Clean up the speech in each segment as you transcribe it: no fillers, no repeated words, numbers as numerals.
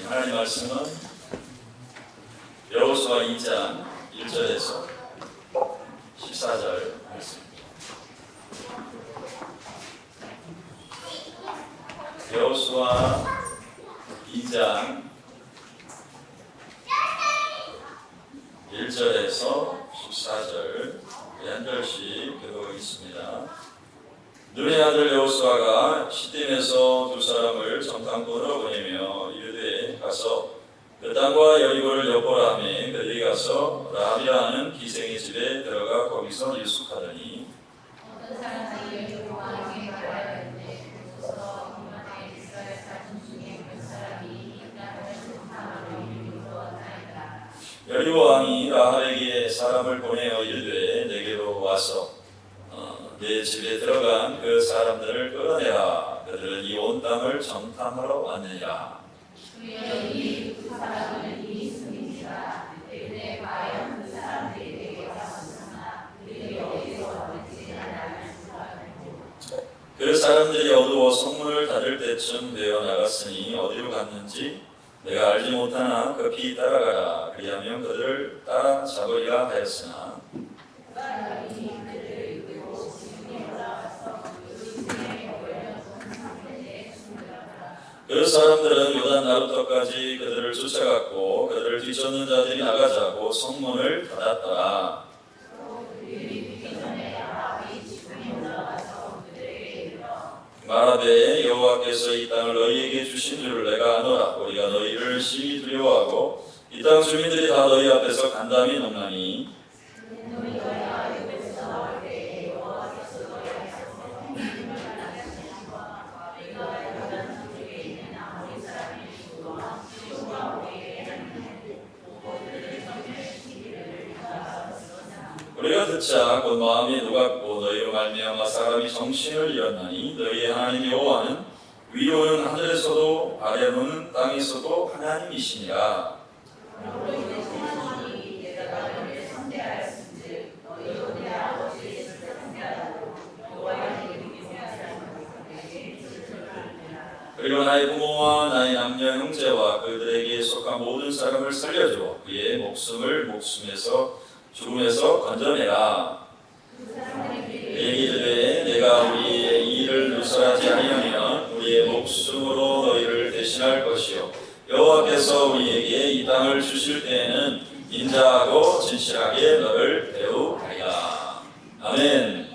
하나님 말씀은 여호수아 2장 1절에서 14절 말씀입니다. 여호수아 2장 1절에서 14절 한 절씩 읽어보겠습니다. 눈의 아들 여호수아가 시딤에서 두 사람을 정탐꾼으로 보내며 이르되 가서 그 땅과 여리고를 엿보라 하며 그들이 가서 라합이라 하는 기생의 집에 들어가 거기서 유숙하더니 어떤 사람이 여리고와 함께 가라앉는데 그곳에서 이만의 이스라엘 사람 중에 몇 사람이 이 땅을 정탐하러 이르기로 왔나이다. 여리고 왕이 라합에게 사람을 보내어 이르되 내게로 와서 내 집에 들어간 그 사람들을 끌어내라. 그들은 이 온 땅을 정탐하러 왔느니라. 여기 그 사람은 이미 숨깁니다. 때문에 과연 그 사람들이 내게 왔으나 그들이 어디서 왔는지 나는 몰라요. 그 사람들이 어두워 성문을 닫을 때쯤 되어 나갔으니 어디로 갔는지 내가 알지 못하나 급히 따라가라. 그리하면 그들을 따라 잡으리라 하였으나 그 사람들은 요단 나루터까지 그들을 쫓아갔고 그들을 뒤쫓는 자들이 나가자고 성문을 닫았더라. 말하되 여호와께서 이 땅을 너희에게 주신 줄을 내가 아노라. 우리가 너희를 심히 두려워하고 이 땅 주민들이 다 너희 앞에서 간담이 높나니 우리가 듣자 곧 마음이 녹았고 너희로 말미암아 사람이 정신을 잃었나니 너희의 하나님 여호와는 위로는 하늘에서도 아래로는 땅에서도 하나님이시니라. 그리고 나의 부모와 나의 남녀 형제와 그들에게 속한 모든 사람을 살려줘 그의 목숨을 목숨에서 죽음에서 건져내라. 그에게 이르되 내가 우리의 일을 누설하지 아니하면 우리의 목숨으로 너희를 대신할 것이요 여호와께서 우리에게 이 땅을 주실 때에는 인자하고 진실하게 너를 대우하리라. 아멘.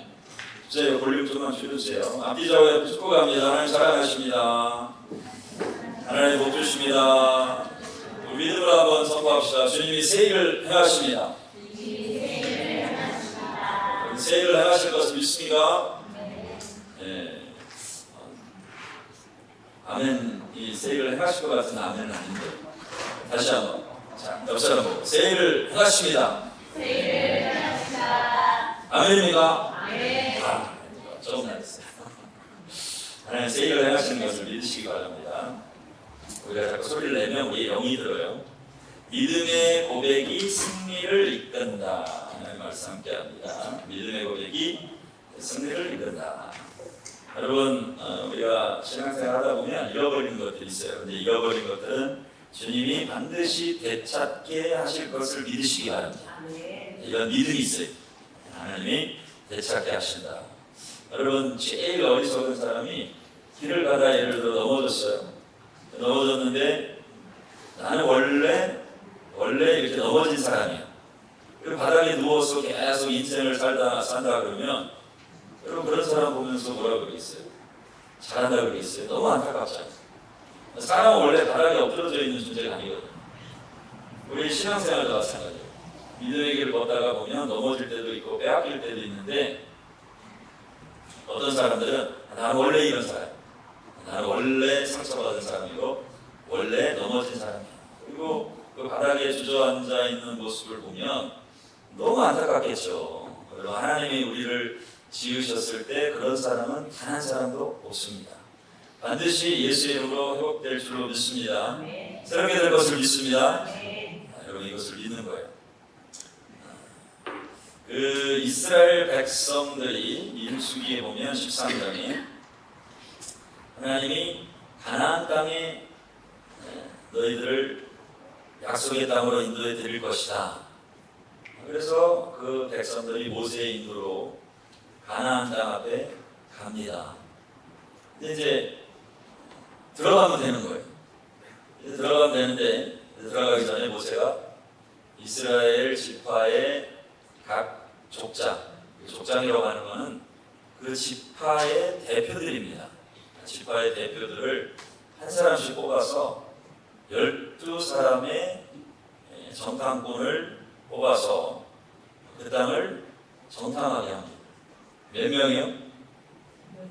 이제 볼륨 좀만 줄여주세요. 앞뒤 좌우에 듣고 갑니다. 하나님 사랑하십니다. 하나님 복 주십니다. 믿음으로 한번 선포합시다. 주님이 새 일을 행하십니다. 새 일을 행하실 것을 믿습니까? 네. 아멘. 이 새 일을 행하실 것 같은 아멘은 아닌데. 다시 한번. 자, 옆 사람 보고 새 일을 행하십니다. 아멘입니까? 아멘. 조금 나았어요. 하나님 새 일을 행하시는 것을 믿으시기 바랍니다. 우리가 자꾸 소리를 내면 우리의 영이 들어요. 믿음의 고백이 승리를 이끈다. 하나님 말씀 함께합니다. 믿음의 고백이 승리를 이끈다. 여러분 우리가 신앙생활 하다 보면 잃어버리는 것들이 있어요. 근데 잃어버린 것들은 주님이 반드시 되찾게 하실 것을 믿으시기 바랍니다. 이런 믿음이 있어요. 하나님이 되찾게 하신다. 여러분 제일 어리석은 사람이 길을 가다 예를 들어 넘어졌어요. 넘어졌는데 나는 원래 이렇게 넘어진 사람이야. 그리고 바닥에 누워서 계속 인생을 산다 그러면 여러분 그런 사람 보면서 뭐라 그러겠어요? 잘한다 그러겠어요? 너무 안타깝잖아요. 사람은 원래 바닥에 엎드러져 있는 존재가 아니거든요. 우리 신앙생활도 마찬가지예요. 믿음의 길을 걷다가 보면 넘어질 때도 있고 빼앗길 때도 있는데 어떤 사람들은 나는 원래 이런 사람, 나는 원래 상처받은 사람이고 원래 넘어진 사람이야. 그리고 그 바닥에 주저앉아 있는 모습을 보면 너무 안타깝겠죠. 그리고 하나님이 우리를 지으셨을 때 그런 사람은 단 한 사람도 없습니다. 반드시 예수의 이름으로 회복될 줄로 믿습니다. 새롭게 될 것을 믿습니다. 여러분 이것을 믿는 거예요. 그 이스라엘 백성들이 민수기에 보면 13장에 하나님이 가나안 땅에 너희들을 약속의 땅으로 인도해 드릴 것이다. 그래서 그 백성들이 모세의 인도로 가나안 땅 앞에 갑니다. 근데 이제 들어가면 되는 거예요. 이제 들어가면 되는데 들어가기 전에 모세가 이스라엘 지파의 각 족장이라고 하는 것은 그 지파의 대표들입니다. 지파의 대표들을 한 사람씩 뽑아서 12사람의 정탐꾼을 뽑아서 그 땅을 정탐하게 합니다. 몇 명이요?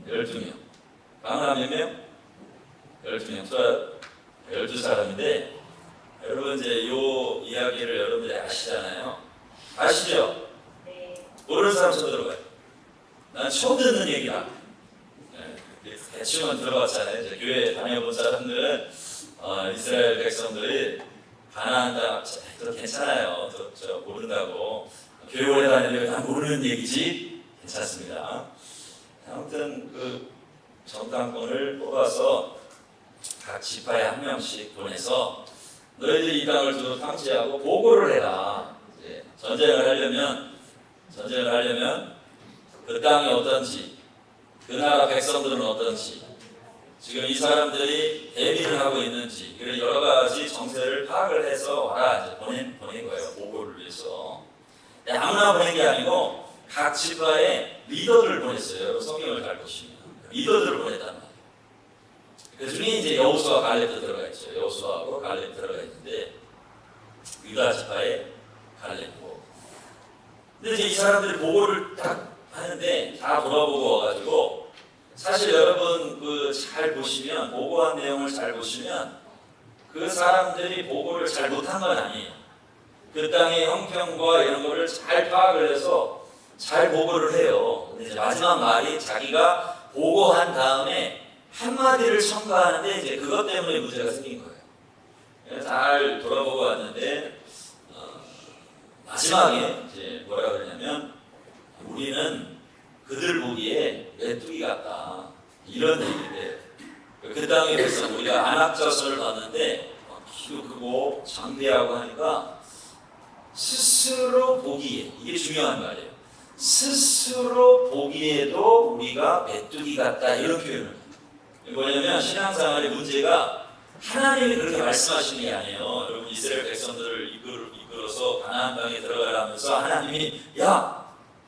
12명. 강한 몇 명? 12명. 12사람인데 여러분 이제 요 이야기를 여러분들이 아시잖아요. 아시죠? 네. 모르는 사람 손 들어봐요. 난 처음 듣는 얘기야. 대충은 들어봤잖아요. 이제 교회 다녀본 사람들은 이스라엘 백성들이 가나안 땅 괜찮아요. 저 모른다고. 교회 오래 다니면 난 모르는 얘기지. 괜찮습니다. 아무튼 그 정탐꾼을 뽑아서 각 지파에 한 명씩 보내서 너희들이 이 땅을 두루 탐지하고 보고를 해라. 이제 전쟁을 하려면 그 땅이 어떤지, 그 나라 백성들은 어떤지, 지금 이 사람들이 대비를 하고 있는지, 그런 여러 가지 정세를 파악을 해서 와라. 이제 보낸 거예요. 보고를 위해서. 아무나 보낸 게 아니고 각 지파에 리더들을 보냈어요. 성경을 잘 보시면 리더들을 보냈단 말이에요. 그 중에 이제 여호수아 갈렙도 들어가 있죠. 여호수아하고 갈렙 들어가 있는데 유다 지파의 갈렙이고. 근데 이제 이 사람들이 보고를 딱 하는데 다 돌아보고 와가지고 사실 여러분 그 잘 보시면 보고한 내용을 잘 보시면 그 사람들이 보고를 잘 못한 건 아니에요. 그 땅의 형편과 이런 거를 잘 파악을 해서 잘 보고를 해요. 근데 이제 마지막 말이 자기가 보고한 다음에 한마디를 첨가하는데 이제 그것 때문에 문제가 생긴 거예요. 잘 돌아보고 왔는데 마지막에 이제 뭐라 그러냐면 우리는 그들 보기에 메뚜기 같다 이런 얘기인데 그 땅의 백성 우리가 안악자손을 봤는데 키도 크고 장대하고 하니까 스스로 보기에 이게 중요한 말이에요. 스스로 보기에도 우리가 메뚜기 같다 이런 표현을 해요. 뭐냐면 신앙생활의 문제가 하나님이 그렇게 말씀하시는 게 아니에요. 여러분 이스라엘 백성들을 이끌어서 가나안 땅에 들어가라 하면서 하나님이 야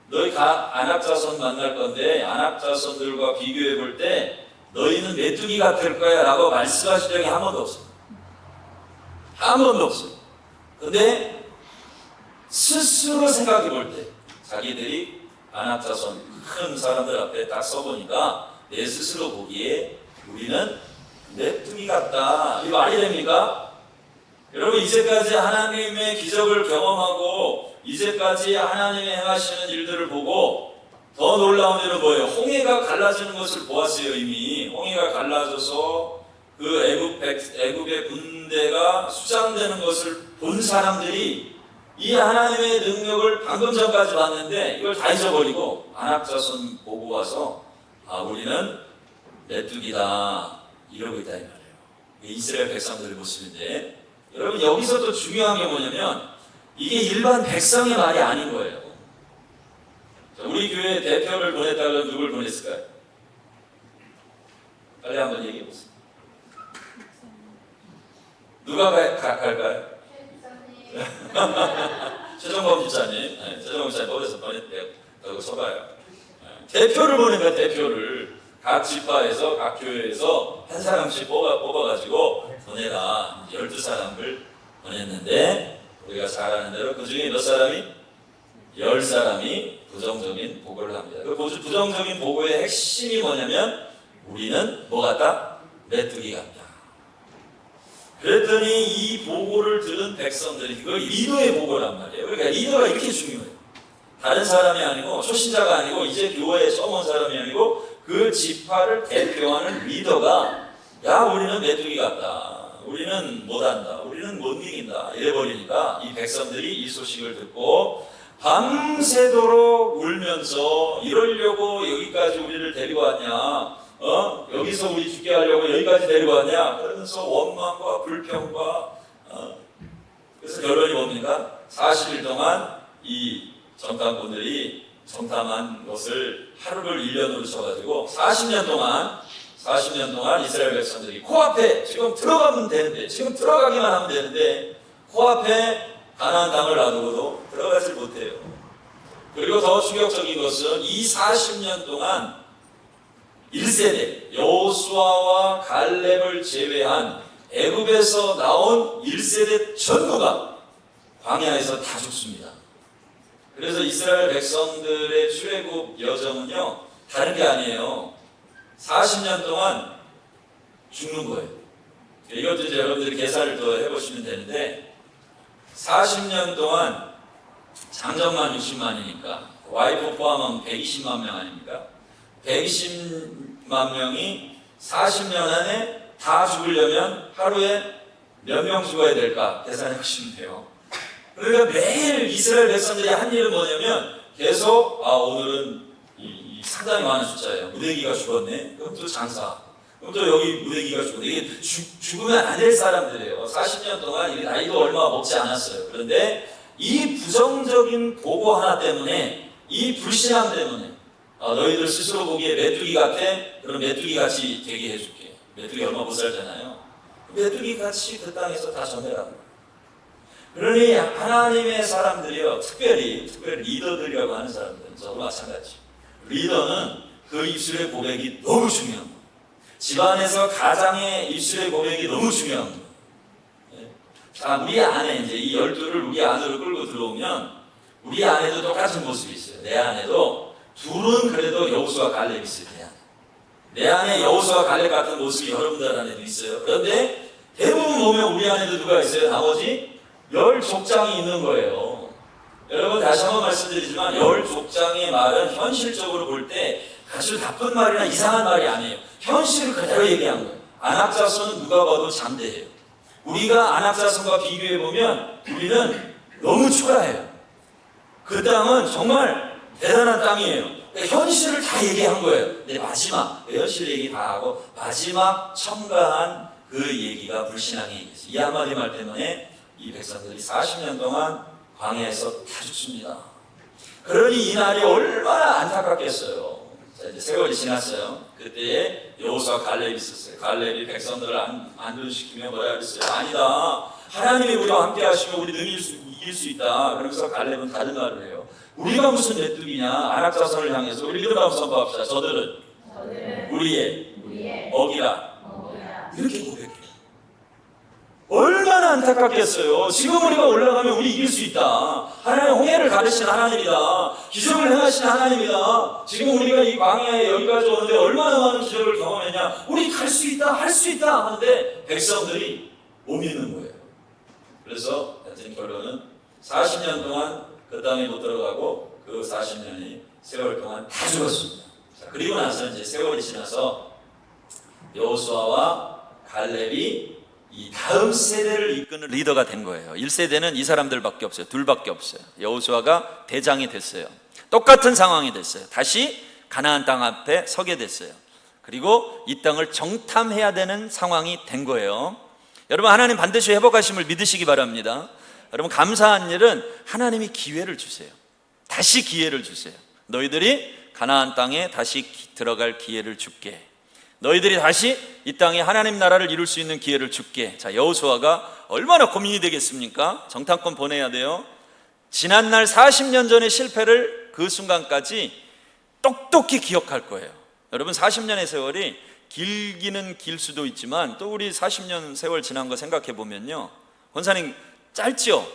너희 안악자손 만날 건데 안악자손들과 비교해 볼 때 너희는 메뚜기 같을 거야 라고 말씀하신 적이 한 번도 없어요. 한 번도 없어요. 근데 스스로 생각해 볼 때 자기들이 안악자손 큰 사람들 앞에 딱 서보니까 내 스스로 보기에 우리는 메뚜기 같다. 이거 말이 됩니까? 여러분 이제까지 하나님의 기적을 경험하고 이제까지 하나님의 행하시는 일들을 보고 더 놀라운 일은 뭐예요? 홍해가 갈라지는 것을 보았어요. 이미 홍해가 갈라져서 그 애굽의 군대가 수장되는 것을 본 사람들이 이 하나님의 능력을 방금 전까지 봤는데 이걸 다 잊어버리고 안악자손 보고 와서 우리는 메뚜기다 이러고 있다 이 말이에요. 이스라엘 백성들의 모습인데 여러분 여기서 또 중요한 게 뭐냐면 이게 일반 백성의 말이 아닌 거예요. 우리 교회 대표를 보냈다면 누굴 보냈을까요? 빨리 한번 얘기해 보세요. 누가 갈까요? 최정범 집사님. 최정범 집사님 어디서 보냈다고 써봐요. 대표를 보낸 거야. 대표를 각 지파에서 각 교회에서 한 사람씩 뽑아가지고 보내라. 12사람을 보냈는데 우리가 잘 아는 대로 그 중에 몇 사람이? 10사람이 부정적인 보고를 합니다. 그 부정적인 보고의 핵심이 뭐냐면 우리는 뭐 같다? 메뚜기 같다. 그랬더니 이 보고를 들은 백성들이 그걸 리더의 보고란 말이에요. 그러니까 리더가 이렇게 중요해요. 다른 사람이 아니고 초신자가 아니고 이제 교회에 처음 온 사람이 아니고 그 지파를 대표하는 리더가 야 우리는 메뚜기 같다. 우리는 못한다. 우리는 못 이긴다. 이래버리니까 이 백성들이 이 소식을 듣고 밤새도록 울면서 이러려고 여기까지 우리를 데리고 왔냐. 여기서 우리 죽게 하려고 여기까지 데리고 왔냐? 그러면서 원망과 불평과 그래서 결론이 뭡니까? 40일 동안 이 정탐꾼들이 정탐한 것을 하루를 1년으로 쳐가지고 40년 동안 이스라엘 백성들이 코앞에 지금 들어가면 되는데, 지금 들어가기만 하면 되는데 코앞에 가나안 땅을 놔두고도 들어가지 못해요. 그리고 더 충격적인 것은 이 40년 동안 1세대 여호수아와 갈렙을 제외한 애굽에서 나온 1세대 전부가 광야에서 다 죽습니다. 그래서 이스라엘 백성들의 출애굽 여정은요, 다른 게 아니에요. 40년 동안 죽는 거예요. 이것도 이제 여러분들이 계산을 더 해보시면 되는데, 40년 동안 장정만 60만이니까 와이프 포함하면 120만 명 아닙니까? 120만 명이 40년 안에 다 죽으려면 하루에 몇 명 죽어야 될까 계산해 보시면 돼요. 그러니까 매일 이스라엘 백성들이 한 일은 뭐냐면 계속 오늘은 이 상당히 많은 숫자예요. 무대기가 죽었네. 그럼 또 장사. 그럼 또 여기 무대기가 죽었네. 이게 죽으면 안 될 사람들이에요. 40년 동안 이게 나이도 얼마 먹지 않았어요. 그런데 이 부정적인 보고 하나 때문에, 이 불신앙 때문에 너희들 스스로 보기에 메뚜기 같아? 그럼 메뚜기 같이 되게 해줄게. 메뚜기 얼마 못 살잖아요. 메뚜기 같이 그 땅에서 다 전해라. 그러니 하나님의 사람들이요, 특별히 리더들이라고 하는 사람들은 저도 마찬가지. 리더는 그 입술의 고백이 너무 중요한 거예요. 집안에서 가장의 입술의 고백이 너무 중요한 거예요. 자, 우리 안에 이제 이 12를 우리 안으로 끌고 들어오면 우리 안에도 똑같은 모습이 있어요. 내 안에도 둘은 그래도 여호수아 갈렙이 있어야 돼요. 내 안에 여호수아 갈렙 같은 모습이 여러분들 안에도 있어요. 그런데 대부분 보면 우리 안에도 누가 있어요? 나머지 10족장이 있는 거예요. 여러분 다시 한번 말씀드리지만 10족장의 말은 현실적으로 볼 때 아주 나쁜 말이나 이상한 말이 아니에요. 현실을 그대로 얘기한 거예요. 안악자손은 누가 봐도 잠대해요. 우리가 안악자손과 비교해보면 우리는 너무 초라해요. 그 땅은 정말 대단한 땅이에요. 그러니까 현실을 다 얘기한 거예요. 근데 마지막 현실 얘기 다 하고 마지막 첨가한 그 얘기가 불신앙의 얘기죠. 이 한마디 말 때문에 이 백성들이 40년 동안 광야에서 다 죽습니다. 그러니 이 날이 얼마나 안타깝겠어요. 자, 이제 세월이 지났어요. 그때에 여호수아 갈렙이 있었어요. 갈렙이 백성들을 안전시키며 뭐라 그랬어요? 아니다. 하나님이 우리와 함께 하시면 우리 능히 이길 수 있다. 그러면서 갈렙은 다른 말을 해요. 우리가 무슨 메뚜기냐? 안악자손을 향해서 우리 믿음 한번 선포합시다. 저들은 우리의 먹이라. 이렇게 고백해요. 얼마나 안타깝겠어요. 지금 우리가 올라가면 우리 이길 수 있다. 하나님 홍해를 가르친 하나님이다. 기적을 행하신 하나님이다. 지금 우리가 이 광야에 여기까지 오는데 얼마나 많은 기적을 경험했냐. 우리 갈 수 있다. 할 수 있다 하는데 백성들이 못 믿는 거예요. 그래서 하여튼 결론은 40년 동안 그 땅에 못 들어가고 그 40년이 세월 동안 다 죽었습니다. 자, 그리고 나서 이제 세월이 지나서 여호수아와 갈렙이 이 다음 세대를 이끄는 리더가 된 거예요. 1세대는 이 사람들밖에 없어요. 둘밖에 없어요. 여호수아가 대장이 됐어요. 똑같은 상황이 됐어요. 다시 가나안 땅 앞에 서게 됐어요. 그리고 이 땅을 정탐해야 되는 상황이 된 거예요. 여러분 하나님 반드시 회복하심을 믿으시기 바랍니다. 여러분 감사한 일은 하나님이 기회를 주세요. 다시 기회를 주세요. 너희들이 가나안 땅에 다시 들어갈 기회를 줄게. 너희들이 다시 이 땅에 하나님 나라를 이룰 수 있는 기회를 줄게. 자, 여호수아가 얼마나 고민이 되겠습니까? 정탐꾼 보내야 돼요. 지난날 40년 전의 실패를 그 순간까지 똑똑히 기억할 거예요. 여러분 40년의 세월이 길기는 길 수도 있지만 또 우리 40년 세월 지난 거 생각해 보면요, 권사님 짧죠?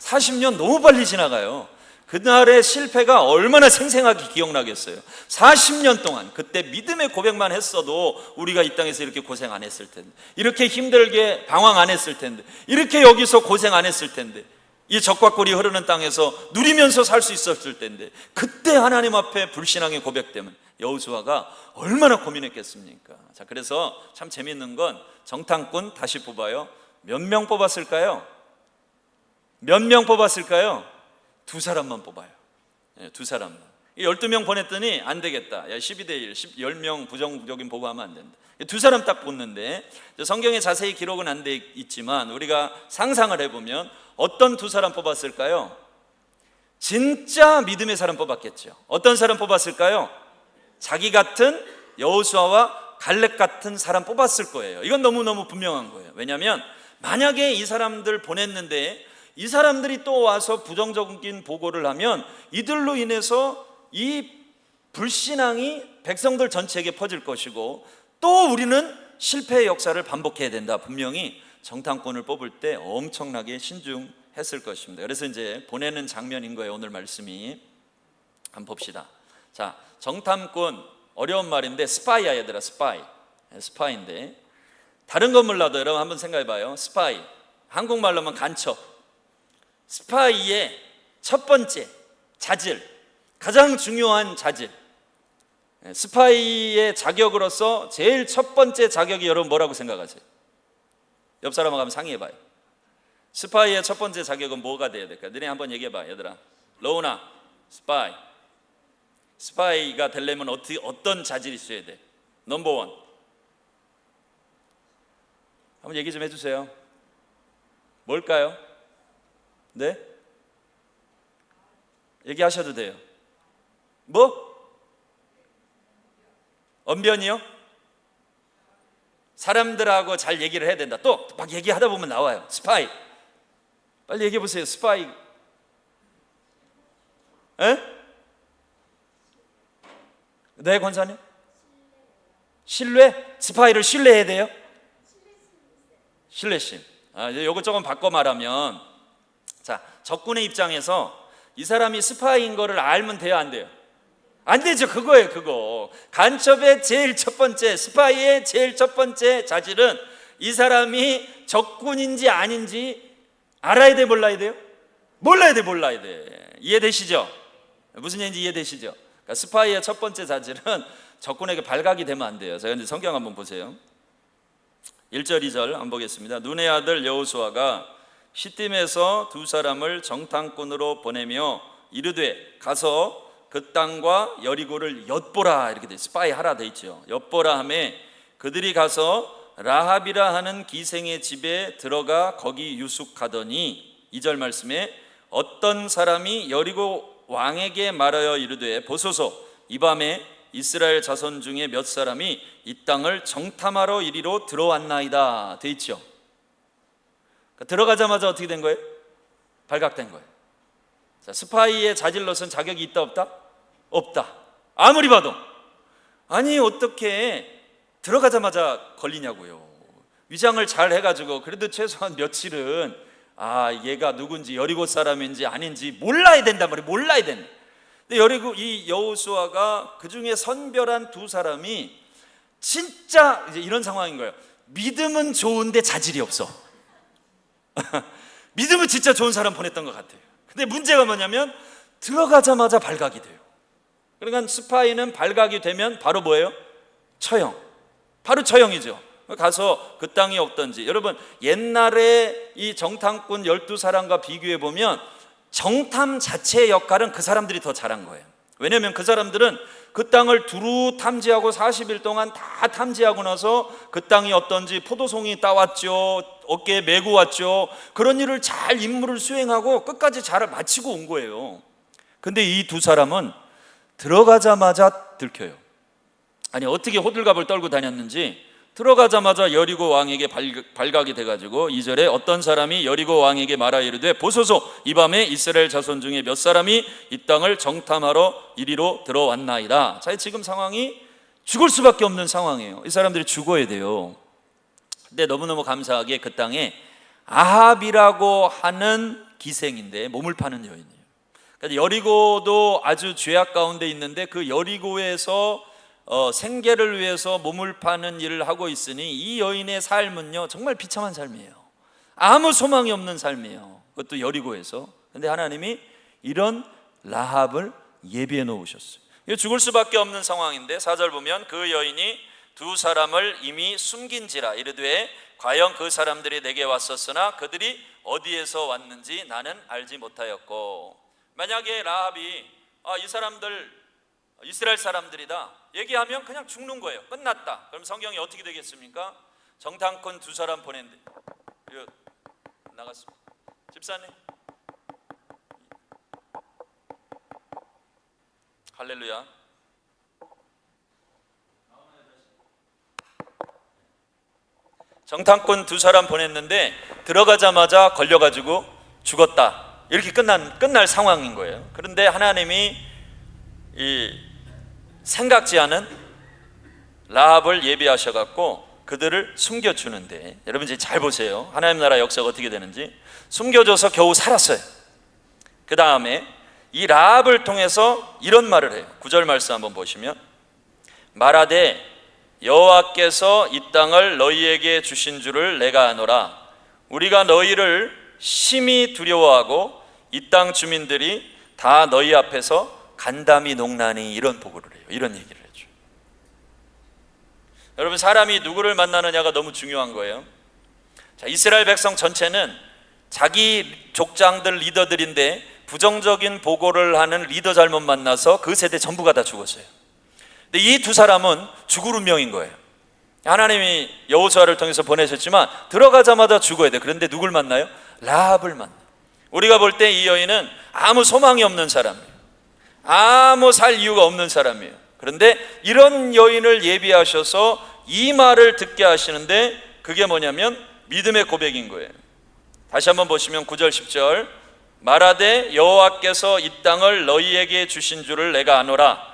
40년 너무 빨리 지나가요. 그날의 실패가 얼마나 생생하게 기억나겠어요. 40년 동안 그때 믿음의 고백만 했어도 우리가 이 땅에서 이렇게 고생 안 했을 텐데, 이렇게 힘들게 방황 안 했을 텐데, 이렇게 여기서 고생 안 했을 텐데, 이 적과 꿀이 흐르는 땅에서 누리면서 살 수 있었을 텐데, 그때 하나님 앞에 불신앙의 고백 때문에 여호수아가 얼마나 고민했겠습니까? 자, 그래서 참 재밌는 건 정탐꾼 다시 뽑아요. 몇 명 뽑았을까요? 몇 명 뽑았을까요? 2사람만 뽑아요. 네, 2사람만. 12명 보냈더니 안 되겠다. 야, 12대 1, 10명 부정적인 보고하면 안 된다. 두 사람 딱 뽑는데 성경에 자세히 기록은 안 돼 있지만 우리가 상상을 해보면 어떤 두 사람 뽑았을까요? 진짜 믿음의 사람 뽑았겠죠. 어떤 사람 뽑았을까요? 자기 같은 여호수아와 갈렙 같은 사람 뽑았을 거예요. 이건 너무너무 분명한 거예요. 왜냐하면 만약에 이 사람들 보냈는데 이 사람들이 또 와서 부정적인 보고를 하면 이들로 인해서 이 불신앙이 백성들 전체에게 퍼질 것이고 또 우리는 실패의 역사를 반복해야 된다. 분명히 정탐꾼을 뽑을 때 엄청나게 신중했을 것입니다. 그래서 이제 보내는 장면인 거예요. 오늘 말씀이. 한번 봅시다. 자, 정탐꾼 어려운 말인데 스파이야 얘들아. 스파이인데 다른 건 몰라도 여러분 한번 생각해 봐요. 스파이 한국말로 하면 간첩. 스파이의 첫 번째 자질, 가장 중요한 자질, 스파이의 자격으로서 제일 첫 번째 자격이 여러분 뭐라고 생각하세요? 옆 사람하고 한번 상의해 봐요. 스파이의 첫 번째 자격은 뭐가 돼야 될까? 너네 한번 얘기해 봐 얘들아. 로우나 스파이가 되려면 어떤 자질이 있어야 돼? 넘버 원 한번 얘기 좀 해주세요. 뭘까요? 네? 얘기하셔도 돼요. 뭐? 언변이요? 사람들하고 잘 얘기를 해야 된다. 또 막 얘기하다 보면 나와요. 스파이. 빨리 얘기해 보세요. 스파이. 에? 네, 권사님? 신뢰? 스파이를 신뢰해야 돼요? 신뢰심. 요거 조금 바꿔 말하면, 자, 적군의 입장에서 이 사람이 스파이인 거를 알면 돼요, 안 돼요? 안 되죠. 그거예요, 그거. 간첩의 제일 첫 번째, 스파이의 제일 첫 번째 자질은 이 사람이 적군인지 아닌지 알아야 돼, 몰라야 돼요? 몰라야 돼. 이해되시죠? 무슨 얘기인지 이해되시죠? 그러니까 스파이의 첫 번째 자질은 적군에게 발각이 되면 안 돼요. 자, 이제 성경 한번 보세요. 1절 2절 한번 보겠습니다. 눈의 아들 여호수아가 시딤에서 두 사람을 정탐꾼으로 보내며 이르되 가서 그 땅과 여리고를 엿보라. 이렇게 돼. 스파이 하라 돼 있죠. 엿보라 하매 그들이 가서 라합이라 하는 기생의 집에 들어가 거기 유숙하더니 2절 말씀에 어떤 사람이 여리고 왕에게 말하여 이르되 보소서 이 밤에 이스라엘 자손 중에 몇 사람이 이 땅을 정탐하러 이리로 들어왔나이다 돼 있죠. 그러니까 들어가자마자 어떻게 된 거예요? 발각된 거예요. 자, 스파이의 자질로서는 자격이 있다 없다? 없다. 아무리 봐도. 아니 어떻게 들어가자마자 걸리냐고요. 위장을 잘 해가지고 그래도 최소한 며칠은 얘가 누군지 여리고 사람인지 아닌지 몰라야 된단 말이에요. 몰라야 된다. 근데 여리고 이 여호수아가 그 중에 선별한 두 사람이 진짜 이제 이런 상황인 거예요. 믿음은 좋은데 자질이 없어. 믿음은 진짜 좋은 사람 보냈던 것 같아요. 근데 문제가 뭐냐면 들어가자마자 발각이 돼요. 그러니까 스파이는 발각이 되면 바로 뭐예요? 처형. 바로 처형이죠. 가서 그 땅이 없던지. 여러분 옛날에 이 정탐꾼 12사람과 비교해 보면 정탐 자체의 역할은 그 사람들이 더 잘한 거예요. 왜냐하면 그 사람들은 그 땅을 두루 탐지하고 40일 동안 다 탐지하고 나서 그 땅이 어떤지 포도송이 따왔죠. 어깨에 메고 왔죠. 그런 일을 잘 임무를 수행하고 끝까지 잘 마치고 온 거예요. 근데 이 두 사람은 들어가자마자 들켜요. 아니 어떻게 호들갑을 떨고 다녔는지 들어가자마자 여리고 왕에게 발각이 돼가지고 2절에 어떤 사람이 여리고 왕에게 말하 이르되 보소서 이 밤에 이스라엘 자손 중에 몇 사람이 이 땅을 정탐하러 이리로 들어왔나이다. 자, 지금 상황이 죽을 수밖에 없는 상황이에요. 이 사람들이 죽어야 돼요. 근데 너무너무 감사하게 그 땅에 아합이라고 하는 기생인데 몸을 파는 여인이에요. 그러니까 여리고도 아주 죄악 가운데 있는데 그 여리고에서 생계를 위해서 몸을 파는 일을 하고 있으니 이 여인의 삶은요 정말 비참한 삶이에요. 아무 소망이 없는 삶이에요. 그것도 여리고에서. 근데 하나님이 이런 라합을 예비해 놓으셨어요. 죽을 수밖에 없는 상황인데 4절 보면 그 여인이 두 사람을 이미 숨긴지라 이르되 과연 그 사람들이 내게 왔었으나 그들이 어디에서 왔는지 나는 알지 못하였고. 만약에 라합이 이 사람들 이스라엘 사람들이다 얘기하면 그냥 죽는 거예요. 끝났다. 그럼 성경이 어떻게 되겠습니까? 정탐꾼 2사람 보냈는데 이거 나갔습니다. 집사님 할렐루야. 정탐꾼 2사람 보냈는데 들어가자마자 걸려가지고 죽었다. 이렇게 끝날 상황인 거예요. 그런데 하나님이 이 생각지 않은 라합을 예비하셔갖고 그들을 숨겨주는데, 여러분 이제 잘 보세요. 하나님 나라 역사가 어떻게 되는지. 숨겨줘서 겨우 살았어요. 그 다음에 이 라합을 통해서 이런 말을 해요. 9절 말씀 한번 보시면, 말하되 여호와께서 이 땅을 너희에게 주신 줄을 내가 아노라. 우리가 너희를 심히 두려워하고 이 땅 주민들이 다 너희 앞에서 간담이 농나니. 이런 보고를 해요. 이런 얘기를 해줘. 여러분, 사람이 누구를 만나느냐가 너무 중요한 거예요. 자, 이스라엘 백성 전체는 자기 족장들 리더들인데 부정적인 보고를 하는 리더 잘못 만나서 그 세대 전부가 다 죽었어요. 근데 이 2사람은 죽을 운명인 거예요. 하나님이 여호수아를 통해서 보내셨지만 들어가자마자 죽어야 돼. 그런데 누굴 만나요? 라합을 만나요. 우리가 볼 때 이 여인은 아무 소망이 없는 사람이에요. 아무 살 이유가 없는 사람이에요. 그런데 이런 여인을 예비하셔서 이 말을 듣게 하시는데, 그게 뭐냐면 믿음의 고백인 거예요. 다시 한번 보시면 9절 10절, 말하되 여호와께서 이 땅을 너희에게 주신 줄을 내가 아노라.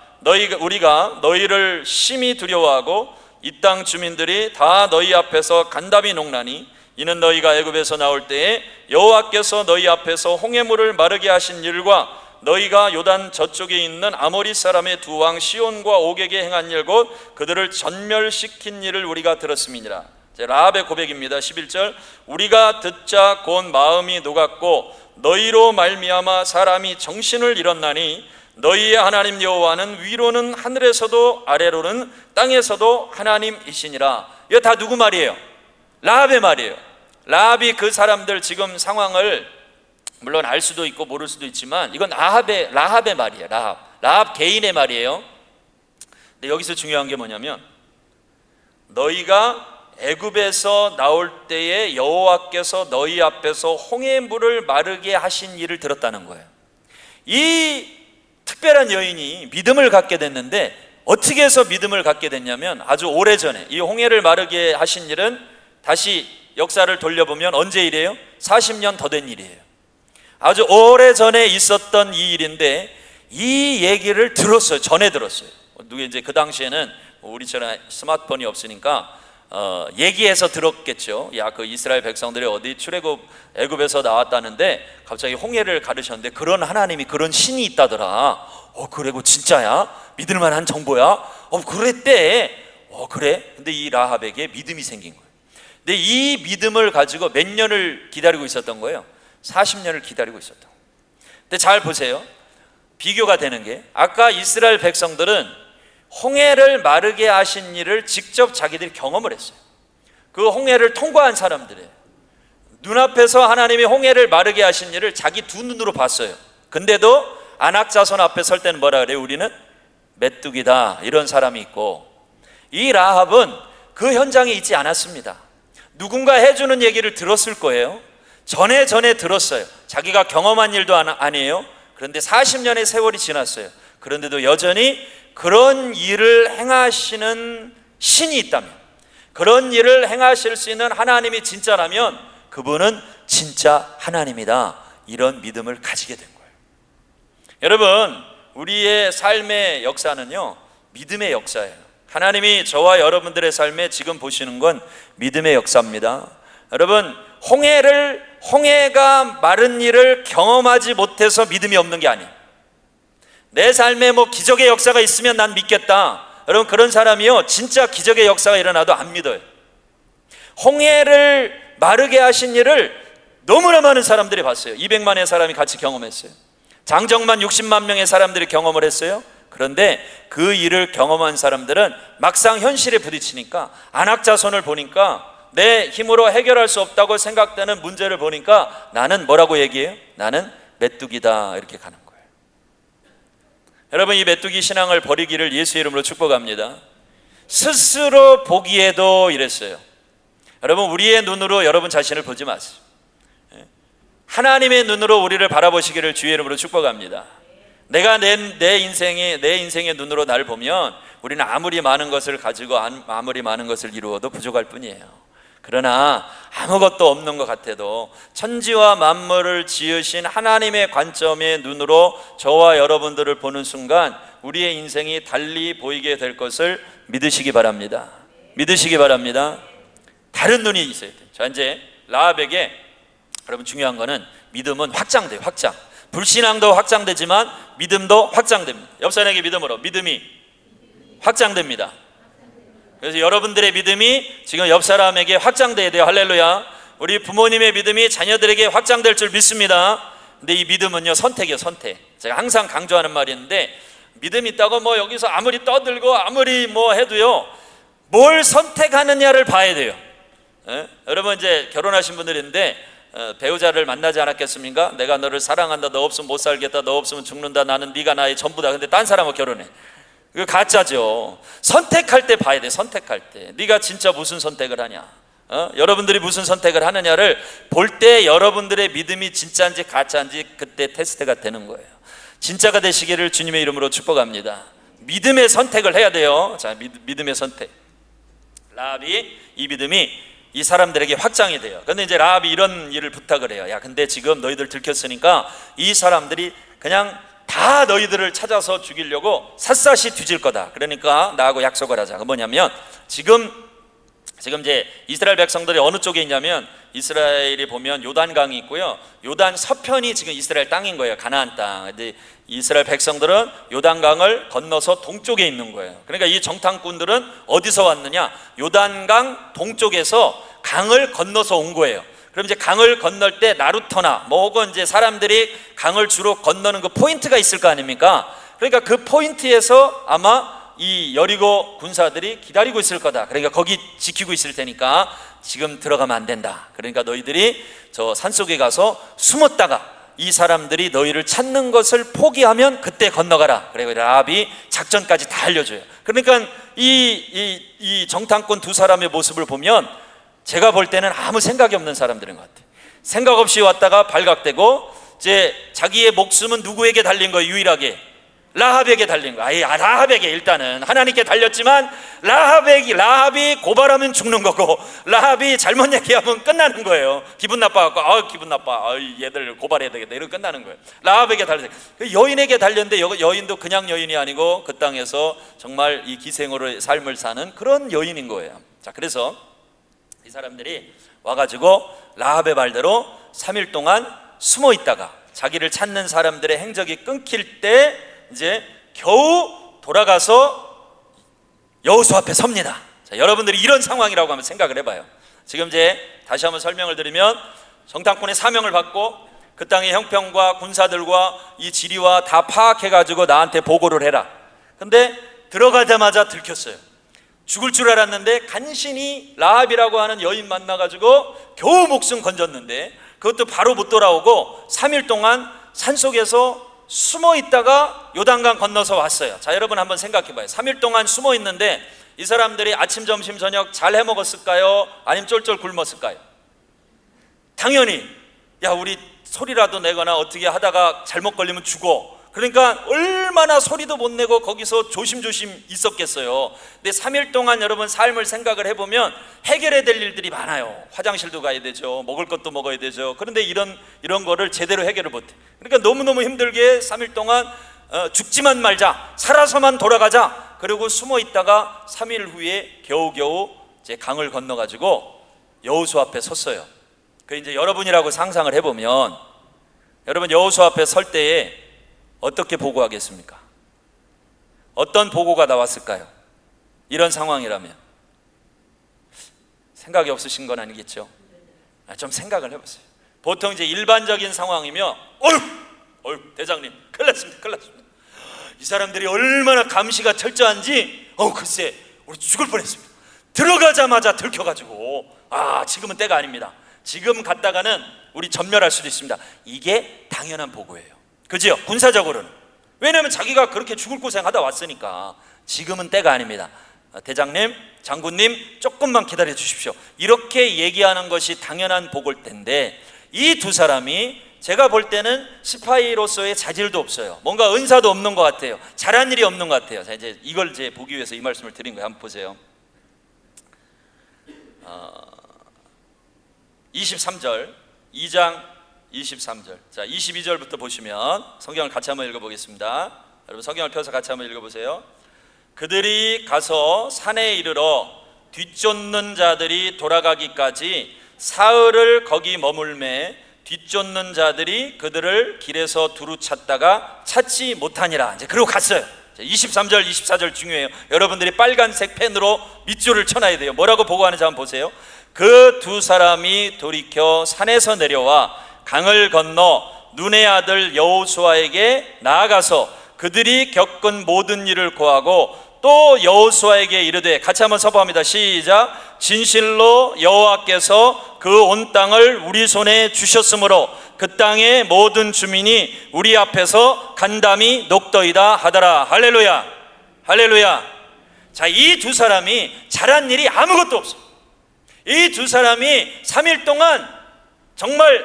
우리가 너희를 심히 두려워하고 이 땅 주민들이 다 너희 앞에서 간담이 농나니. 이는 너희가 애굽에서 나올 때에 여호와께서 너희 앞에서 홍해물을 마르게 하신 일과 너희가 요단 저쪽에 있는 아모리 사람의 2왕 시온과 옥에게 행한 일 곧 그들을 전멸시킨 일을 우리가 들었음이니라. 라합의 고백입니다. 11절, 우리가 듣자 곧 마음이 녹았고 너희로 말미암아 사람이 정신을 잃었나니 너희의 하나님 여호와는 위로는 하늘에서도 아래로는 땅에서도 하나님이시니라. 이거 다 누구 말이에요? 라합의 말이에요. 라합이 그 사람들 지금 상황을 물론 알 수도 있고 모를 수도 있지만 이건 라합의 말이에요. 라합 개인의 말이에요. 근데 여기서 중요한 게 뭐냐면, 너희가 애굽에서 나올 때에 여호와께서 너희 앞에서 홍해물을 마르게 하신 일을 들었다는 거예요. 이 특별한 여인이 믿음을 갖게 됐는데, 어떻게 해서 믿음을 갖게 됐냐면, 아주 오래전에 이 홍해를 마르게 하신 일은 다시 역사를 돌려보면 언제 일이에요? 40년 더 된 일이에요. 아주 오래전에 있었던 이 일인데 이 얘기를 들었어요. 전에 들었어요. 누구 이제 그 당시에는 우리처럼 스마트폰이 없으니까 얘기해서 들었겠죠. 야, 그 이스라엘 백성들이 어디 출애굽 애굽에서 나왔다는데 갑자기 홍해를 가르셨는데 그런 하나님이, 그런 신이 있다더라. 그래고 진짜야? 믿을 만한 정보야? 그랬대. 그래? 근데 이 라합에게 믿음이 생긴 거예요. 근데 이 믿음을 가지고 몇 년을 기다리고 있었던 거예요? 40년을 기다리고 있었던 거예요. 근데 잘 보세요. 비교가 되는 게, 아까 이스라엘 백성들은 홍해를 마르게 하신 일을 직접 자기들이 경험을 했어요. 그 홍해를 통과한 사람들이에요. 눈앞에서 하나님이 홍해를 마르게 하신 일을 자기 2눈으로 봤어요. 근데도 안악자손 앞에 설 때는 뭐라 그래요? 우리는 메뚜기다, 이런 사람이 있고, 이 라합은 그 현장에 있지 않았습니다. 누군가 해주는 얘기를 들었을 거예요. 전에 들었어요. 자기가 경험한 일도 아니에요. 그런데 40년의 세월이 지났어요. 그런데도 여전히 그런 일을 행하시는 신이 있다면, 그런 일을 행하실 수 있는 하나님이 진짜라면 그분은 진짜 하나님이다, 이런 믿음을 가지게 된 거예요. 여러분, 우리의 삶의 역사는요, 믿음의 역사예요. 하나님이 저와 여러분들의 삶에 지금 보시는 건 믿음의 역사입니다. 여러분, 홍해가 마른 일을 경험하지 못해서 믿음이 없는 게 아니에요. 내 삶에 기적의 역사가 있으면 난 믿겠다. 여러분, 그런 사람이요, 진짜 기적의 역사가 일어나도 안 믿어요. 홍해를 마르게 하신 일을 너무나 많은 사람들이 봤어요. 200만의 사람이 같이 경험했어요. 장정만 60만 명의 사람들이 경험을 했어요. 그런데 그 일을 경험한 사람들은 막상 현실에 부딪히니까, 안악자손을 보니까, 내 힘으로 해결할 수 없다고 생각되는 문제를 보니까 나는 뭐라고 얘기해요? 나는 메뚜기다, 이렇게 가는 거예요. 여러분, 이 메뚜기 신앙을 버리기를 예수의 이름으로 축복합니다. 스스로 보기에도 이랬어요. 여러분, 우리의 눈으로 여러분 자신을 보지 마세요. 하나님의 눈으로 우리를 바라보시기를 주의 이름으로 축복합니다. 내가 내 인생의 눈으로 나를 보면 우리는 아무리 많은 것을 가지고 아무리 많은 것을 이루어도 부족할 뿐이에요. 그러나 아무것도 없는 것 같아도 천지와 만물을 지으신 하나님의 관점의 눈으로 저와 여러분들을 보는 순간 우리의 인생이 달리 보이게 될 것을 믿으시기 바랍니다. 믿으시기 바랍니다. 다른 눈이 있어야 돼요. 자, 이제 라합에게 여러분 중요한 거는 믿음은 확장돼요. 확장. 불신앙도 확장되지만 믿음도 확장됩니다. 옆 사람에게 믿음으로 믿음이 확장됩니다. 그래서 여러분들의 믿음이 지금 옆 사람에게 확장돼야 돼요. 할렐루야. 우리 부모님의 믿음이 자녀들에게 확장될 줄 믿습니다. 근데 이 믿음은요, 선택이에요. 선택. 제가 항상 강조하는 말이 있는데, 믿음 있다고 뭐 여기서 아무리 떠들고 아무리 뭐 해도요, 뭘 선택하느냐를 봐야 돼요. 여러분, 이제 결혼하신 분들인데 배우자를 만나지 않았겠습니까? 내가 너를 사랑한다, 너 없으면 못 살겠다, 너 없으면 죽는다, 나는 네가 나의 전부다. 근데 딴 사람하고 결혼해. 이거 가짜죠. 선택할 때 봐야 돼. 선택할 때 네가 진짜 무슨 선택을 하냐, 여러분들이 무슨 선택을 하느냐를 볼 때 여러분들의 믿음이 진짜인지 가짜인지 그때 테스트가 되는 거예요. 진짜가 되시기를 주님의 이름으로 축복합니다. 믿음의 선택을 해야 돼요. 자, 믿음의 선택. 라합이 이 믿음이 이 사람들에게 확장이 돼요. 근데 이제 라합이 이런 일을 부탁을 해요. 야, 근데 지금 너희들 들켰으니까 이 사람들이 그냥 다 너희들을 찾아서 죽이려고 샅샅이 뒤질 거다. 그러니까 나하고 약속을 하자. 그 뭐냐면 지금 이제 이스라엘 백성들이 어느 쪽에 있냐면, 이스라엘이 보면 요단강이 있고요, 요단 서편이 지금 이스라엘 땅인 거예요. 가나안 땅. 근데 이스라엘 백성들은 요단강을 건너서 동쪽에 있는 거예요. 그러니까 이 정탐꾼들은 어디서 왔느냐, 요단강 동쪽에서 강을 건너서 온 거예요. 그럼 이제 강을 건널 때 나루터나 뭐 혹은 이제 사람들이 강을 주로 건너는 그 포인트가 있을 거 아닙니까? 그러니까 그 포인트에서 아마 이 여리고 군사들이 기다리고 있을 거다. 그러니까 거기 지키고 있을 테니까 지금 들어가면 안 된다. 그러니까 너희들이 저 산속에 가서 숨었다가 이 사람들이 너희를 찾는 것을 포기하면 그때 건너가라. 그리고 라합이 작전까지 다 알려줘요. 그러니까 이 정탐꾼 두 사람의 모습을 보면 제가 볼 때는 아무 생각이 없는 사람들인 것 같아요. 생각 없이 왔다가 발각되고 이제 자기의 목숨은 누구에게 달린 거예요? 유일하게 라합에게 달린 거예요. 라합에게 일단은 하나님께 달렸지만 라합이 고발하면 죽는 거고 라합이 잘못 얘기하면 끝나는 거예요. 기분 나빠갖고 기분 나빠, 얘들 고발해야 되겠다, 이러고 끝나는 거예요. 라합에게 달렸어요. 여인에게 달렸는데 여인도 그냥 여인이 아니고 그 땅에서 정말 이 기생으로 삶을 사는 그런 여인인 거예요. 자, 그래서 이 사람들이 와가지고 라합의 말대로 3일 동안 숨어 있다가 자기를 찾는 사람들의 행적이 끊길 때 이제 겨우 돌아가서 여호수아 앞에 섭니다. 자, 여러분들이 이런 상황이라고 한번 생각을 해봐요. 지금 이제 다시 한번 설명을 드리면, 정탐꾼의 사명을 받고 그 땅의 형평과 군사들과 이 지리와 다 파악해가지고 나한테 보고를 해라. 근데 들어가자마자 들켰어요. 죽을 줄 알았는데 간신히 라합이라고 하는 여인 만나가지고 겨우 목숨 건졌는데 그것도 바로 못 돌아오고 3일 동안 산속에서 숨어 있다가 요단강 건너서 왔어요. 자, 여러분 한번 생각해 봐요. 3일 동안 숨어 있는데 이 사람들이 아침, 점심, 저녁 잘 해먹었을까요? 아니면 쫄쫄 굶었을까요? 당연히 우리 소리라도 내거나 어떻게 하다가 잘못 걸리면 죽어. 그러니까 얼마나 소리도 못 내고 거기서 조심조심 있었겠어요. 근데 3일 동안 여러분 삶을 생각을 해보면 해결해야 될 일들이 많아요. 화장실도 가야 되죠, 먹을 것도 먹어야 되죠. 그런데 이런 거를 제대로 해결을 못해. 그러니까 너무너무 힘들게 3일 동안 죽지만 말자, 살아서만 돌아가자, 그리고 숨어 있다가 3일 후에 겨우겨우 이제 강을 건너가지고 여호수아 앞에 섰어요. 그 이제 여러분이라고 상상을 해보면, 여러분 여호수아 앞에 설 때에 어떻게 보고하겠습니까? 어떤 보고가 나왔을까요? 이런 상황이라면 생각이 없으신 건 아니겠죠? 좀 생각을 해보세요. 보통 이제 일반적인 상황이면 대장님 큰일 났습니다. 이 사람들이 얼마나 감시가 철저한지 글쎄 우리 죽을 뻔했습니다. 들어가자마자 들켜가지고 지금은 때가 아닙니다. 지금 갔다가는 우리 전멸할 수도 있습니다. 이게 당연한 보고예요. 그죠? 군사적으로는. 왜냐하면 자기가 그렇게 죽을 고생하다 왔으니까. 지금은 때가 아닙니다. 대장님, 장군님, 조금만 기다려 주십시오. 이렇게 얘기하는 것이 당연한 복을 텐데, 이 두 사람이 제가 볼 때는 시파이로서의 자질도 없어요. 뭔가 은사도 없는 것 같아요. 잘한 일이 없는 것 같아요. 자, 이제 이걸 이제 보기 위해서 이 말씀을 드린 거예요. 한번 보세요. 23절, 2장 23절. 자, 22절부터 보시면 성경을 같이 한번 읽어보겠습니다. 여러분 성경을 펴서 같이 한번 읽어보세요. 그들이 가서 산에 이르러 뒤쫓는 자들이 돌아가기까지 사흘을 거기 머물매 뒤쫓는 자들이 그들을 길에서 두루 찾다가 찾지 못하니라. 이제 그러고 갔어요. 23절, 24절 중요해요. 여러분들이 빨간색 펜으로 밑줄을 쳐놔야 돼요. 뭐라고 보고하는지 한번 보세요. 그 두 사람이 돌이켜 산에서 내려와 강을 건너 눈의 아들 여호수아에게 나아가서 그들이 겪은 모든 일을 고하고 또 여호수아에게 이르되, 같이 한번 선포합니다. 시작. 진실로 여호와께서 그 온 땅을 우리 손에 주셨으므로 그 땅의 모든 주민이 우리 앞에서 간담이 녹더이다 하더라. 할렐루야, 할렐루야. 자, 이 두 사람이 잘한 일이 아무것도 없어요. 이 두 사람이 3일 동안 정말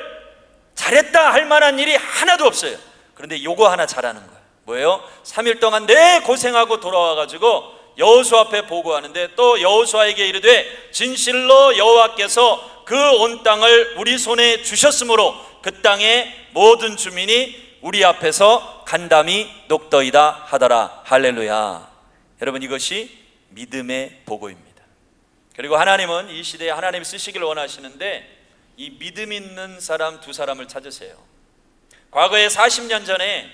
잘했다 할 만한 일이 하나도 없어요. 그런데 요거 하나 잘하는 거예요. 뭐예요? 3일 동안 내 고생하고 돌아와가지고 여호수아 앞에 보고하는데, 또 여호수아에게 이르되 진실로 여호와께서 그 온 땅을 우리 손에 주셨으므로 그 땅의 모든 주민이 우리 앞에서 간담이 녹더이다 하더라. 할렐루야. 여러분, 이것이 믿음의 보고입니다. 그리고 하나님은 이 시대에 하나님 쓰시기를 원하시는데, 이 믿음 있는 사람 두 사람을 찾으세요. 과거에 40년 전에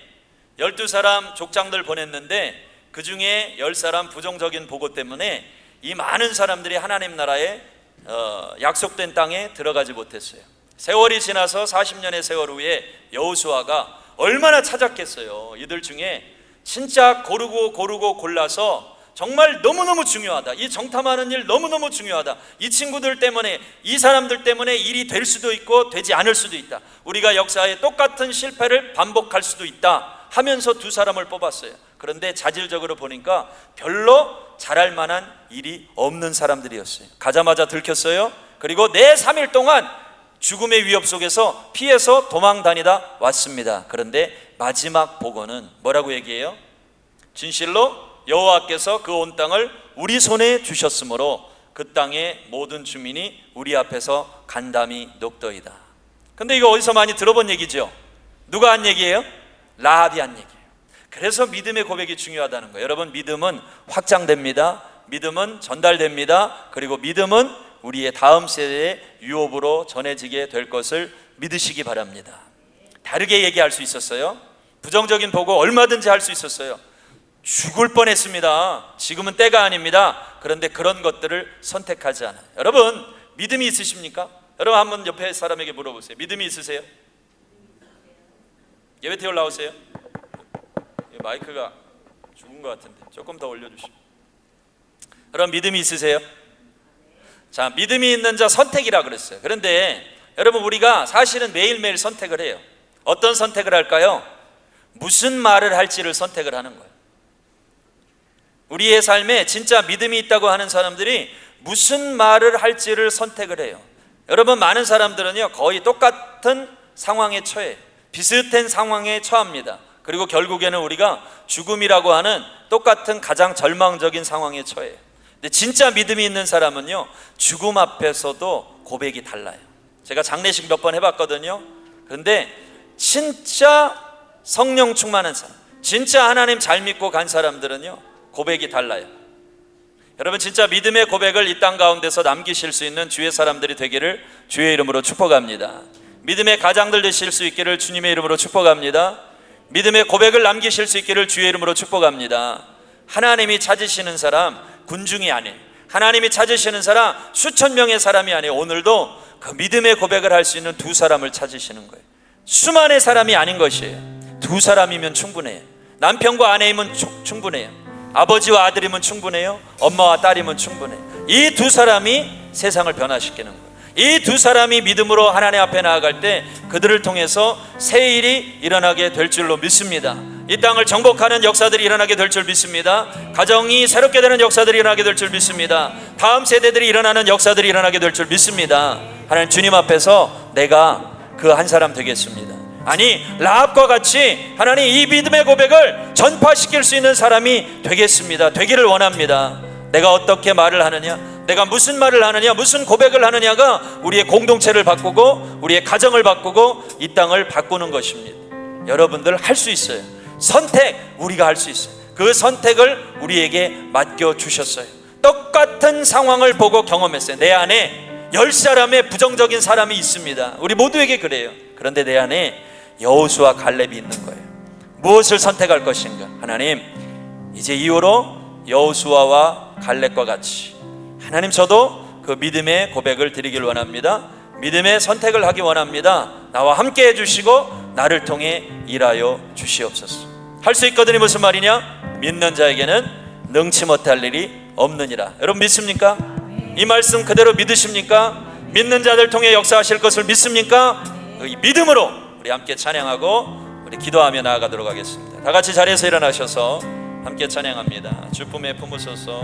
12사람 족장들 보냈는데 그 중에 10사람 부정적인 보고 때문에 이 많은 사람들이 하나님 나라에 약속된 땅에 들어가지 못했어요. 세월이 지나서 40년의 세월 후에 여호수아가 얼마나 찾았겠어요. 이들 중에 진짜 고르고 골라서 정말 너무너무 중요하다, 이 정탐하는 일 너무너무 중요하다, 이 친구들 때문에, 이 사람들 때문에 일이 될 수도 있고 되지 않을 수도 있다, 우리가 역사에 똑같은 실패를 반복할 수도 있다 하면서 두 사람을 뽑았어요. 그런데 자질적으로 보니까 별로 잘할 만한 일이 없는 사람들이었어요. 가자마자 들켰어요. 그리고 내 3일 동안 죽음의 위협 속에서 피해서 도망 다니다 왔습니다. 그런데 마지막 보고는 뭐라고 얘기해요? 진실로 여호와께서 그 온 땅을 우리 손에 주셨으므로 그 땅의 모든 주민이 우리 앞에서 간담이 녹더이다. 근데 이거 어디서 많이 들어본 얘기죠? 누가 한 얘기예요? 라합이 한 얘기예요. 그래서 믿음의 고백이 중요하다는 거예요. 여러분, 믿음은 확장됩니다. 믿음은 전달됩니다. 그리고 믿음은 우리의 다음 세대의 유업으로 전해지게 될 것을 믿으시기 바랍니다. 다르게 얘기할 수 있었어요. 부정적인 보고 얼마든지 할 수 있었어요. 죽을 뻔했습니다. 지금은 때가 아닙니다. 그런데 그런 것들을 선택하지 않아요. 여러분, 믿음이 있으십니까? 여러분, 한번 옆에 사람에게 물어보세요. 믿음이 있으세요? 예배팀 올라오세요. 마이크가 죽은 것 같은데 조금 더 올려주시면. 여러분, 믿음이 있으세요? 자, 믿음이 있는 자 선택이라 그랬어요. 그런데 여러분, 우리가 사실은 매일매일 선택을 해요. 어떤 선택을 할까요? 무슨 말을 할지를 선택을 하는 거예요. 우리의 삶에 진짜 믿음이 있다고 하는 사람들이 무슨 말을 할지를 선택을 해요. 여러분, 많은 사람들은요 거의 똑같은 상황에 처해요. 비슷한 상황에 처합니다. 그리고 결국에는 우리가 죽음이라고 하는 똑같은 가장 절망적인 상황에 처해요. 근데 진짜 믿음이 있는 사람은요 죽음 앞에서도 고백이 달라요. 제가 장례식 몇 번 해봤거든요. 그런데 진짜 성령 충만한 사람, 진짜 하나님 잘 믿고 간 사람들은요 고백이 달라요. 여러분, 진짜 믿음의 고백을 이 땅 가운데서 남기실 수 있는 주의 사람들이 되기를 주의 이름으로 축복합니다. 믿음의 가장들 되실 수 있기를 주님의 이름으로 축복합니다. 믿음의 고백을 남기실 수 있기를 주의 이름으로 축복합니다. 하나님이 찾으시는 사람 군중이 아니에요. 하나님이 찾으시는 사람 수천 명의 사람이 아니에요. 오늘도 그 믿음의 고백을 할 수 있는 두 사람을 찾으시는 거예요. 수만의 사람이 아닌 것이에요. 두 사람이면 충분해요. 남편과 아내이면 충분해요. 아버지와 아들이면 충분해요. 엄마와 딸이면 충분해요. 이 두 사람이 세상을 변화시키는 거예요. 이 두 사람이 믿음으로 하나님 앞에 나아갈 때 그들을 통해서 새 일이 일어나게 될 줄로 믿습니다. 이 땅을 정복하는 역사들이 일어나게 될 줄 믿습니다. 가정이 새롭게 되는 역사들이 일어나게 될 줄 믿습니다. 다음 세대들이 일어나는 역사들이 일어나게 될 줄 믿습니다. 하나님, 주님 앞에서 내가 그 한 사람 되겠습니다. 아니, 라합과 같이 하나님 이 믿음의 고백을 전파시킬 수 있는 사람이 되겠습니다. 되기를 원합니다. 내가 어떻게 말을 하느냐, 내가 무슨 말을 하느냐, 무슨 고백을 하느냐가 우리의 공동체를 바꾸고 우리의 가정을 바꾸고 이 땅을 바꾸는 것입니다. 여러분들 할 수 있어요. 선택 우리가 할 수 있어요. 그 선택을 우리에게 맡겨주셨어요. 똑같은 상황을 보고 경험했어요. 내 안에 10사람의 부정적인 사람이 있습니다. 우리 모두에게 그래요. 그런데 내 안에 여호수아 갈렙이 있는 거예요. 무엇을 선택할 것인가? 하나님, 이제 이후로 여호수아와 갈렙과 같이 하나님, 저도 그 믿음의 고백을 드리길 원합니다. 믿음의 선택을 하기 원합니다. 나와 함께 해주시고 나를 통해 일하여 주시옵소서. 할 수 있거든요. 무슨 말이냐? 믿는 자에게는 능치 못할 일이 없느니라. 여러분 믿습니까? 이 말씀 그대로 믿으십니까? 믿는 자들 통해 역사하실 것을 믿습니까? 이 믿음으로 우리 함께 찬양하고 우리 기도하며 나아가도록 하겠습니다. 다 같이 자리에서 일어나셔서 함께 찬양합니다. 주품에 품으소서.